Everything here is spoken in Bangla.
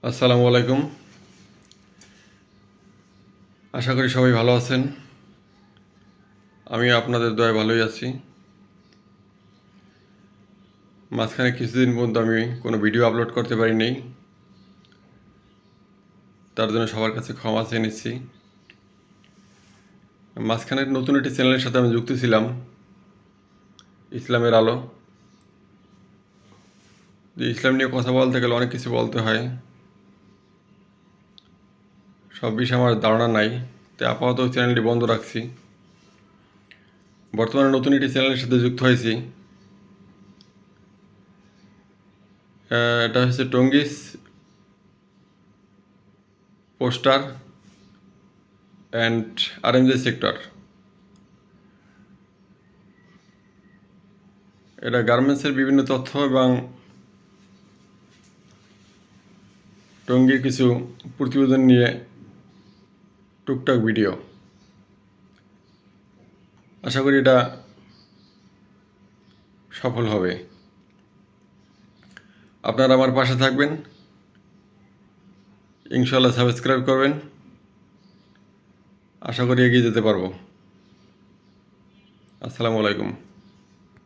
আসসালামু আলাইকুম। আশা করি সবাই ভালো আছেন। আমি আপনাদের দয়ায় ভালোই আছি। মাঝখানে কিছুদিন পর্যন্ত আমি কোনো ভিডিও আপলোড করতে পারিনি, তার জন্য সবার কাছে ক্ষমা চেয়ে নিচ্ছি। মাঝখানে নতুন একটি চ্যানেলের সাথে আমি যুক্ত ছিলাম, ইসলামের আলো। যে ইসলাম নিয়ে কথা বলতে গেলে অনেক কিছু বলতে হয়, সব বিষয়ে আমার ধারণা নাই, তাই আপাতত চ্যানেলটি বন্ধ রাখছি। বর্তমানে নতুন একটি চ্যানেলের সাথে যুক্ত হয়েছি। এটা হচ্ছে টঙ্গিস পোস্টার অ্যান্ড আরএমজি সেক্টর। এটা গার্মেন্টসের বিভিন্ন তথ্য এবং টঙ্গীর কিছু প্রতিবেদন নিয়ে টুকটাক ভিডিও। আশা করি এটা সফল হবে। আপনারা আমার পাশে থাকবেন, ইনশাআল্লাহ সাবস্ক্রাইব করবেন। আশা করি এগিয়ে যেতে পারবো। আসসালামু আলাইকুম।